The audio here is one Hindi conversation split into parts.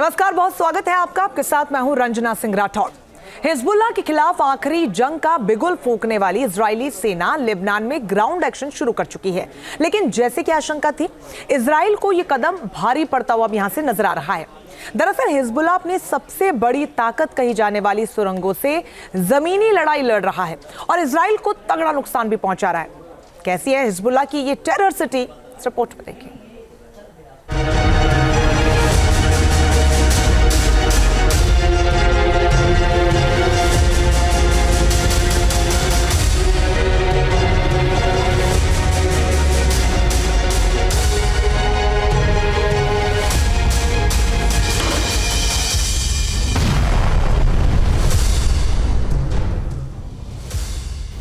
नमस्कार, बहुत स्वागत है आपका। आपके साथ मैं हूं रंजना सिंह राठौड़। हिजबुल्लाह के खिलाफ आखिरी जंग का बिगुल फूंकने वाली इजरायली सेना लेबनान में ग्राउंड एक्शन शुरू कर चुकी है, लेकिन जैसे कि आशंका थी, इजराइल को यह कदम भारी पड़ता हुआ यहां से नजर आ रहा है। दरअसल हिजबुल्लाह अपनी सबसे बड़ी ताकत कही जाने वाली सुरंगों से जमीनी लड़ाई लड़ रहा है और इजराइल को तगड़ा नुकसान भी पहुंचा रहा है। कैसी है हिजबुल्लाह की ये टेरर सिटी, इस रिपोर्ट में देखिए।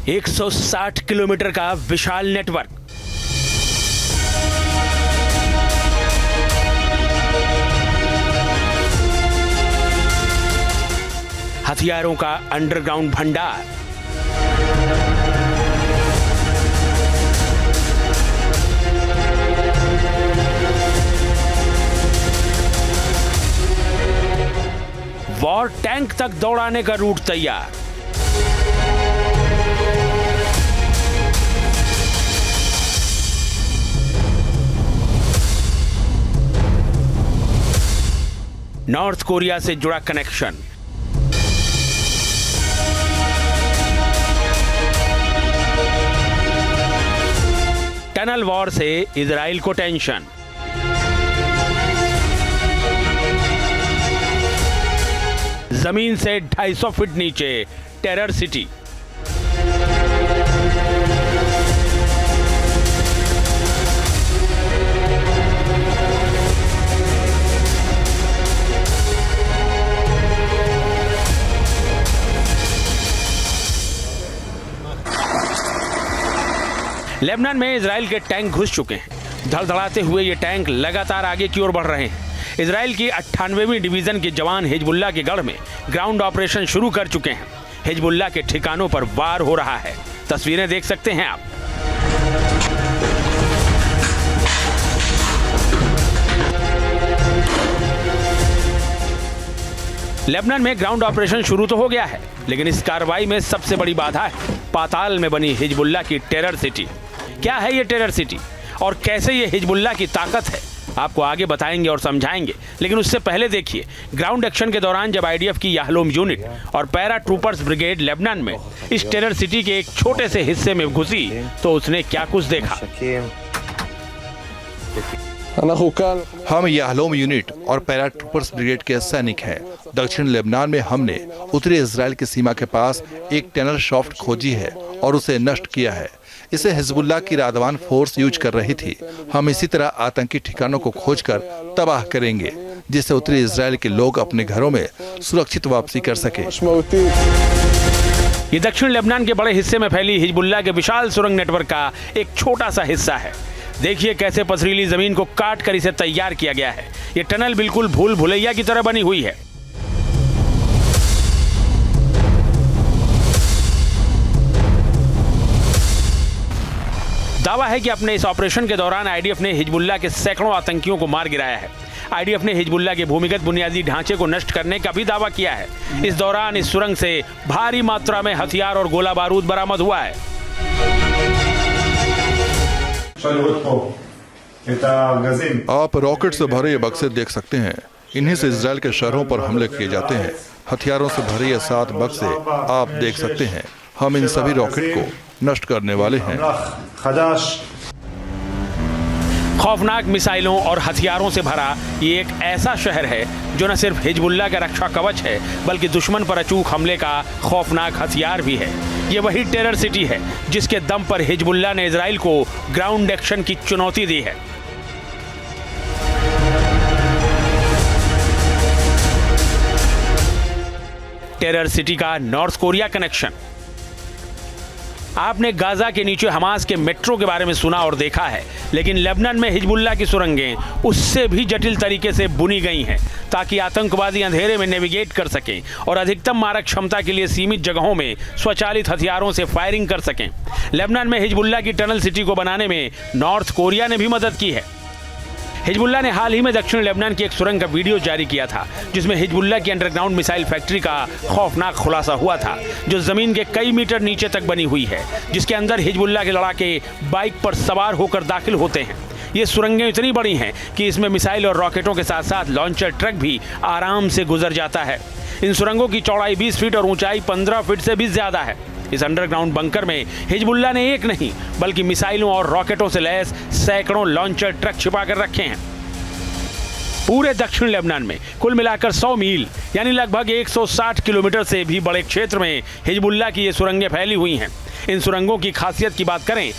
एक 160 किलोमीटर का विशाल नेटवर्क, हथियारों का अंडरग्राउंड भंडार, वॉर टैंक तक दौड़ाने का रूट तैयार। नॉर्थ कोरिया से जुड़ा कनेक्शन, टनल वॉर से इजराइल को टेंशन, जमीन से 250 फीट नीचे टेरर सिटी, लेबनान में इजराइल के टैंक घुस चुके हैं। धड़धड़ाते हुए ये टैंक लगातार आगे की ओर बढ़ रहे हैं। इजराइल की 98वीं डिवीजन के जवान हिजबुल्लाह के गढ़ में ग्राउंड ऑपरेशन शुरू कर चुके हैं। हिजबुल्लाह के ठिकानों पर वार हो रहा है। तस्वीरें देख सकते हैं आप। लेबनान में ग्राउंड ऑपरेशन शुरू तो हो गया है, लेकिन इस कार्रवाई में सबसे बड़ी बाधा है पाताल में बनी हिजबुल्लाह की टेरर सिटी। क्या है ये टेरर सिटी और कैसे ये हिजबुल्लाह की ताकत है, आपको आगे बताएंगे और समझाएंगे। लेकिन उससे पहले देखिए, ग्राउंड एक्शन के दौरान जब आईडीएफ की याहलोम यूनिट और पैरा ट्रूपर्स ब्रिगेड लेबनान में इस टेरर सिटी के एक छोटे से हिस्से में घुसी तो उसने क्या कुछ देखा। हम याहलोम यूनिट और पैरा ट्रूपर्स ब्रिगेड के सैनिक हैं। दक्षिण लेबनान में हमने उत्तरी इजराइल की सीमा के पास एक टनल शाफ्ट खोजी है और उसे नष्ट किया है। इसे हिजबुल्लाह की रादवान फोर्स यूज कर रही थी। हम इसी तरह आतंकी ठिकानों को खोजकर तबाह करेंगे, जिससे उत्तरी इजराइल के लोग अपने घरों में सुरक्षित वापसी कर सके। ये दक्षिण लेबनान के बड़े हिस्से में फैली हिजबुल्लाह के विशाल सुरंग नेटवर्क का एक छोटा सा हिस्सा है। देखिए कैसे पथरीली जमीन को काट कर इसे तैयार किया गया है। ये टनल बिल्कुल भूल भुलैया की तरह बनी हुई है। दावा है कि अपने इस ऑपरेशन के दौरान आईडीएफ ने हिजबुल्लाह के सैकड़ों आतंकियों को मार गिराया है। आईडीएफ ने हिजबुल्लाह के भूमिगत बुनियादी ढांचे को नष्ट करने का भी दावा किया है। इस दौरान इस सुरंग से भारी मात्रा में हथियार और गोला बारूद बरामद हुआ है। आप रॉकेट से भरे ये बक्से देख सकते हैं। इन्हीं से इजराइल के शहरों पर हमले किए जाते हैं। हथियारों से भरे ये 7 बक्से आप देख सकते हैं। हम इन सभी रॉकेट को नष्ट करने वाले हैं। खौफनाक मिसाइलों और हथियारों से भरा ये एक ऐसा शहर है जो न सिर्फ हिजबुल्लाह का रक्षा कवच है, बल्कि दुश्मन पर अचूक हमले का खौफनाक हथियार भी है। ये वही टेरर सिटी है जिसके दम पर हिजबुल्लाह ने इजराइल को ग्राउंड एक्शन की चुनौती दी है। टेरर सिटी का नॉर्थ कोरिया कनेक्शन। आपने गाजा के नीचे हमास के मेट्रो के बारे में सुना और देखा है, लेकिन लेबनान में हिजबुल्लाह की सुरंगें उससे भी जटिल तरीके से बुनी गई हैं ताकि आतंकवादी अंधेरे में नेविगेट कर सकें और अधिकतम मारक क्षमता के लिए सीमित जगहों में स्वचालित हथियारों से फायरिंग कर सकें। लेबनान में हिजबुल्लाह की टनल सिटी को बनाने में नॉर्थ कोरिया ने भी मदद की है। हिजबुल्लाह ने हाल ही में दक्षिण लेबनान की एक सुरंग का वीडियो जारी किया था, जिसमें हिजबुल्लाह की अंडरग्राउंड मिसाइल फैक्ट्री का खौफनाक खुलासा हुआ था, जो जमीन के कई मीटर नीचे तक बनी हुई है, जिसके अंदर हिजबुल्लाह के लड़ाके बाइक पर सवार होकर दाखिल होते हैं। ये सुरंगें इतनी बड़ी हैं कि इसमें मिसाइल और रॉकेटों के साथ साथ लॉन्चर ट्रक भी आराम से गुजर जाता है। इन सुरंगों की चौड़ाई 20 फीट और ऊंचाई 15 फीट से भी ज्यादा है। इस अंडरग्राउंड बंकर में हिजबुल्लाह ने एक नहीं बल्कि मिसाइलों और रॉकेटों से लैस सैकड़ों लॉन्चर ट्रक छिपा कर रखे हैं। पूरे दक्षिण लेबनान में कुल मिलाकर 100 मील यानी लगभग 160 किलोमीटर से भी बड़े क्षेत्र में हिजबुल्लाह की ये सुरंगें फैली हुई हैं। इन सुरंगों की खासियत की बात करें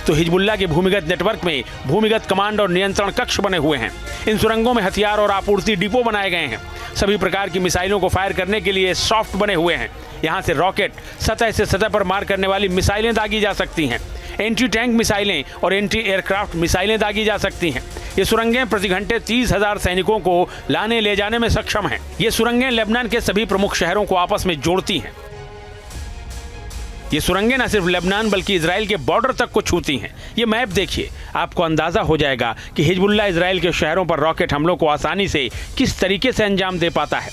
तो हिजबुल्लाह के भूमिगत नेटवर्क में भूमिगत कमांड और नियंत्रण कक्ष बने हुए हैं। इन सुरंगों में हथियार और आपूर्ति डिपो बनाए गए हैं। सभी प्रकार की मिसाइलों को फायर करने के लिए सॉफ्ट बने हुए हैं। यहाँ से रॉकेट, सतह से सतह पर मार करने वाली मिसाइलें दागी जा सकती हैं। एंटी टैंक मिसाइलें और एंटी एयरक्राफ्ट मिसाइलें दागी जा सकती हैं। ये सुरंगें प्रति घंटे 30,000 सैनिकों को लाने ले जाने में सक्षम हैं। ये सुरंगें लेबनान के सभी प्रमुख शहरों को आपस में जोड़ती हैं। ये सुरंगें न सिर्फ लेबनान बल्कि इजराइल के बॉर्डर तक को छूती हैं। ये मैप देखिए, आपको अंदाजा हो जाएगा कि हिजबुल्लाह इजराइल के शहरों पर रॉकेट हमलों को आसानी से किस तरीके से अंजाम दे पाता है।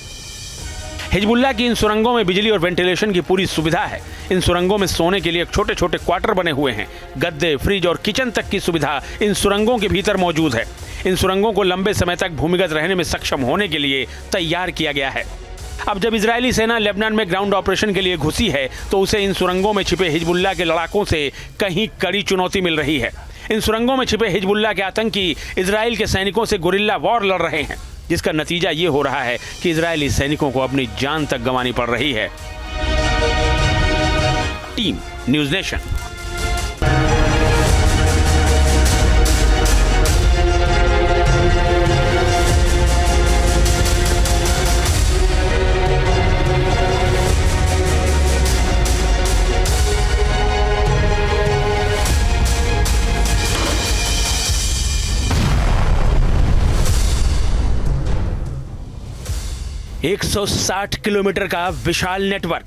हिजबुल्लाह की इन सुरंगों में बिजली और वेंटिलेशन की पूरी सुविधा है। इन सुरंगों में सोने के लिए छोटे छोटे क्वार्टर बने हुए हैं। गद्दे, फ्रिज और किचन तक की सुविधा इन सुरंगों के भीतर मौजूद है। इन सुरंगों को लंबे समय तक भूमिगत रहने में सक्षम होने के लिए तैयार किया गया है। अब जब इजरायली सेना लेबनान में ग्राउंड ऑपरेशन के लिए घुसी है तो उसे इन सुरंगों में छिपे हिजबुल्लाह के लड़ाकों से कहीं कड़ी चुनौती मिल रही है। इन सुरंगों में छिपे हिजबुल्लाह के आतंकी इजराइल के सैनिकों से गुरिल्ला वॉर लड़ रहे हैं, जिसका नतीजा ये हो रहा है कि इजरायली सैनिकों को अपनी जान तक गंवानी पड़ रही है। Team news nation. एक 160 किलोमीटर का विशाल नेटवर्क,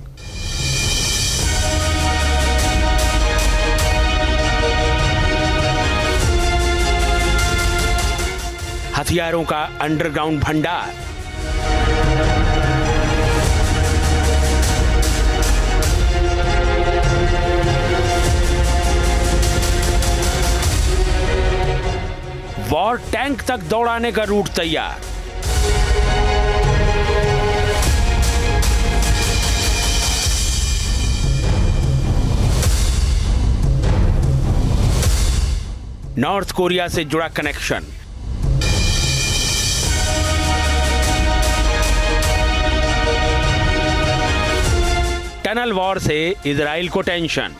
हथियारों का अंडरग्राउंड भंडार, वॉर टैंक तक दौड़ाने का रूट तैयार। नॉर्थ कोरिया से जुड़ा कनेक्शन, टनल वॉर से इजराइल को टेंशन,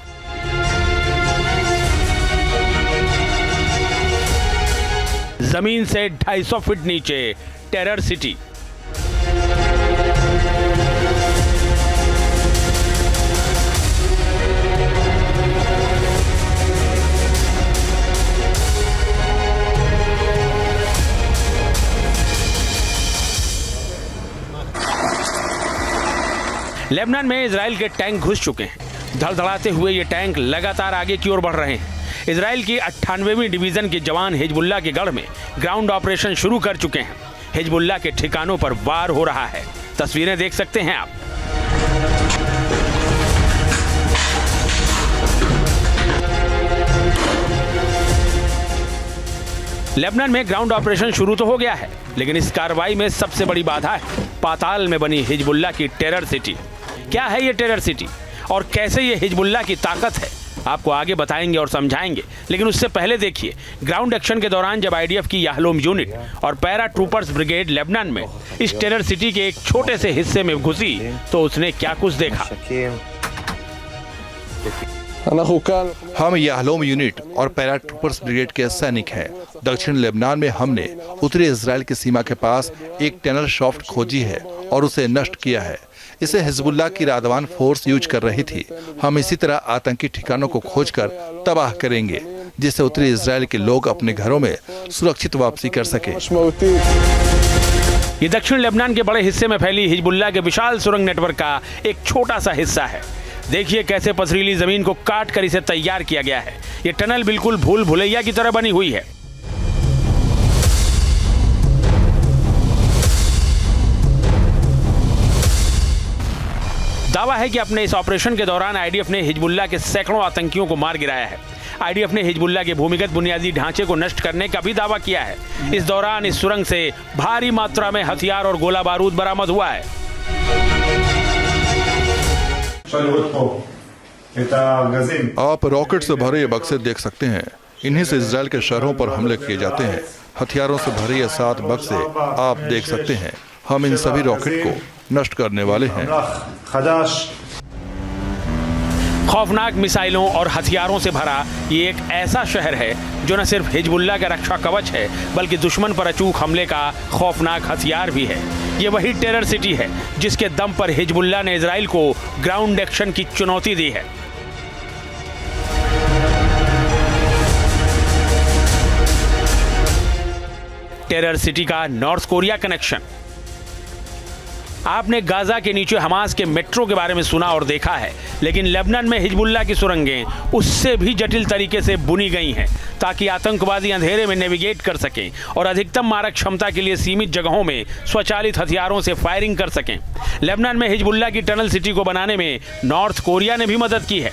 जमीन से 250 फीट नीचे टेरर सिटी, लेबनान में इजराइल के टैंक घुस चुके हैं। धड़धड़ाते हुए ये टैंक लगातार आगे की ओर बढ़ रहे हैं। इजराइल की 98वीं डिवीजन के जवान हिजबुल्लाह के गढ़ में ग्राउंड ऑपरेशन शुरू कर चुके हैं। हिजबुल्लाह के ठिकानों पर वार हो रहा है। तस्वीरें देख सकते हैं आप। लेबनान में ग्राउंड ऑपरेशन शुरू तो हो गया है, लेकिन इस कार्रवाई में सबसे बड़ी बाधा है पाताल में बनी हिजबुल्लाह की टेरर सिटी। क्या है ये टेरर सिटी और कैसे ये हिजबुल्लाह की ताकत है, आपको आगे बताएंगे और समझाएंगे। लेकिन उससे पहले देखिए, ग्राउंड एक्शन के दौरान जब आईडीएफ की याहलोम यूनिट और पैरा ट्रूपर्स ब्रिगेड लेबनान में इस टेरर सिटी के एक छोटे से हिस्से में घुसी तो उसने क्या कुछ देखा। हम याहलोम यूनिट और पैरा ट्रूपर्स ब्रिगेड के सैनिक हैं। दक्षिण लेबनान में हमने उत्तरी इजराइल की सीमा के पास एक टनल शॉफ्ट खोजी है और उसे नष्ट किया है। इसे हिजबुल्लाह की रादवान फोर्स यूज कर रही थी। हम इसी तरह आतंकी ठिकानों को खोजकर तबाह करेंगे, जिससे उत्तरी इजराइल के लोग अपने घरों में सुरक्षित वापसी कर सके। ये दक्षिण लेबनान के बड़े हिस्से में फैली हिजबुल्लाह के विशाल सुरंग नेटवर्क का एक छोटा सा हिस्सा है। देखिए कैसे पथरीली जमीन को काट कर इसे तैयार किया गया है। ये टनल बिल्कुल भूल भुलैया की तरह बनी हुई है। दावा है कि अपने इस ऑपरेशन के दौरान आईडीएफ ने हिजबुल्लाह के सैकड़ों आतंकियों को मार गिराया है। आईडीएफ ने हिजबुल्लाह के भूमिगत बुनियादी ढांचे को नष्ट करने का भी दावा किया है। इस दौरान इस सुरंग से भारी मात्रा में हथियार और गोला बारूद बरामद हुआ है। आप रॉकेट से भरे ये बक्से देख सकते हैं। इन्हीं से इजराइल के शहरों पर हमले किए जाते हैं। हथियारों से भरे ये 7 बक्से आप देख सकते हैं। हम इन सभी रॉकेट को नष्ट करने वाले हैं। खौफनाक मिसाइलों और हथियारों से भरा ये एक ऐसा शहर है जो न सिर्फ हिजबुल्लाह का रक्षा कवच है, बल्कि दुश्मन पर अचूक हमले का खौफनाक हथियार भी है। ये वही टेरर सिटी है जिसके दम पर हिजबुल्लाह ने इजराइल को ग्राउंड एक्शन की चुनौती दी है। टेरर सिटी का नॉर्थ कोरिया कनेक्शन। आपने गाजा के नीचे हमास के मेट्रो के बारे में सुना और देखा है, लेकिन लेबनान में हिजबुल्लाह की सुरंगें उससे भी जटिल तरीके से बुनी गई हैं ताकि आतंकवादी अंधेरे में नेविगेट कर सकें और अधिकतम मारक क्षमता के लिए सीमित जगहों में स्वचालित हथियारों से फायरिंग कर सकें। लेबनान में हिजबुल्लाह की टनल सिटी को बनाने में नॉर्थ कोरिया ने भी मदद की है।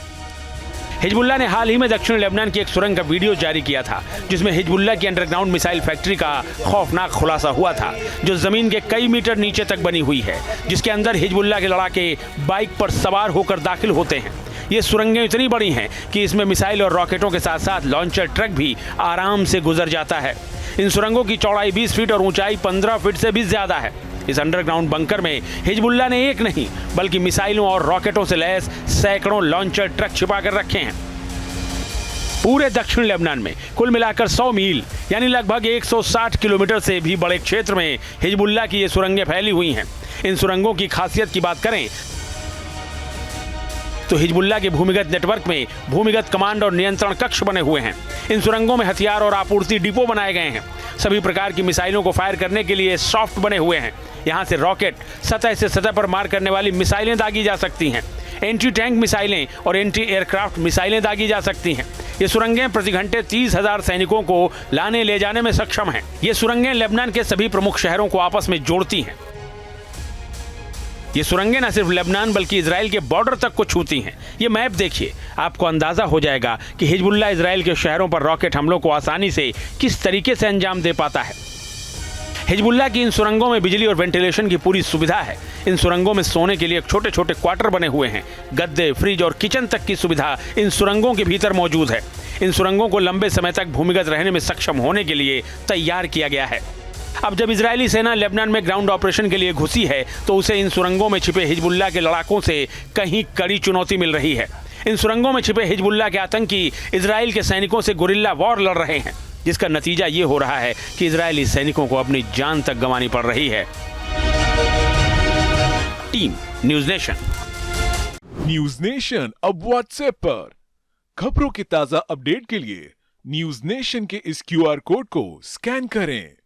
हिजबुल्लाह ने हाल ही में दक्षिण लेबनान की एक सुरंग का वीडियो जारी किया था, जिसमें हिजबुल्लाह की अंडरग्राउंड मिसाइल फैक्ट्री का खौफनाक खुलासा हुआ था, जो जमीन के कई मीटर नीचे तक बनी हुई है, जिसके अंदर हिजबुल्लाह के लड़ाके बाइक पर सवार होकर दाखिल होते हैं। ये सुरंगें इतनी बड़ी हैं कि इसमें मिसाइल और रॉकेटों के साथ साथ लॉन्चर ट्रक भी आराम से गुजर जाता है। इन सुरंगों की चौड़ाई 20 फीट और ऊंचाई 15 फीट से भी ज्यादा है। इस अंडरग्राउंड बंकर में हिजबुल्लाह ने एक नहीं बल्कि मिसाइलों और रॉकेटों से लैस सैकड़ों लॉन्चर ट्रक छिपा कर रखे हैं। पूरे दक्षिण लेबनान में कुल मिलाकर 100 मील यानी लगभग 160 किलोमीटर से भी बड़े क्षेत्र में हिजबुल्लाह की ये सुरंगें फैली हुई हैं। इन सुरंगों की खासियत की बात करें तो हिजबुल्लाह के भूमिगत नेटवर्क में भूमिगत कमांड और नियंत्रण कक्ष बने हुए हैं। इन सुरंगों में हथियार और आपूर्ति डिपो बनाए गए हैं। सभी प्रकार की मिसाइलों को फायर करने के लिए सॉफ्ट बने हुए हैं। यहाँ से रॉकेट, सतह से सतह पर मार करने वाली मिसाइलें दागी जा सकती हैं। एंटी टैंक मिसाइलें और एंटी एयरक्राफ्ट मिसाइलें दागी जा सकती हैं। ये सुरंगें प्रति घंटे 30,000 सैनिकों को लाने ले जाने में सक्षम हैं। ये सुरंगें लेबनान के सभी प्रमुख शहरों को आपस में जोड़ती हैं। ये सुरंगें न सिर्फ लेबनान बल्कि इजराइल के बॉर्डर तक को छूती हैं। ये मैप देखिए, आपको अंदाजा हो जाएगा कि हिजबुल्लाह इजराइल के शहरों पर रॉकेट हमलों को आसानी से किस तरीके से अंजाम दे पाता है। हिजबुल्लाह की इन सुरंगों में बिजली और वेंटिलेशन की पूरी सुविधा है। इन सुरंगों में सोने के लिए छोटे छोटे क्वार्टर बने हुए हैं। गद्दे, फ्रिज और किचन तक की सुविधा इन सुरंगों के भीतर मौजूद है। इन सुरंगों को लंबे समय तक भूमिगत रहने में सक्षम होने के लिए तैयार किया गया है। अब जब इजरायली सेना लेबनान में ग्राउंड ऑपरेशन के लिए घुसी है तो उसे इन सुरंगों में छिपे हिजबुल्लाह के लड़ाकों से कहीं कड़ी चुनौती मिल रही है। इन सुरंगों में छिपे हिजबुल्लाह के आतंकी इजराइल के सैनिकों से गुरिल्ला वॉर लड़ रहे हैं, जिसका नतीजा ये हो रहा है कि इजरायली सैनिकों को अपनी जान तक गंवानी पड़ रही है। Team news nation. News nation अब व्हाट्सएप पर खबरों की ताजा अपडेट के लिए न्यूज नेशन के इस QR कोड को स्कैन करें।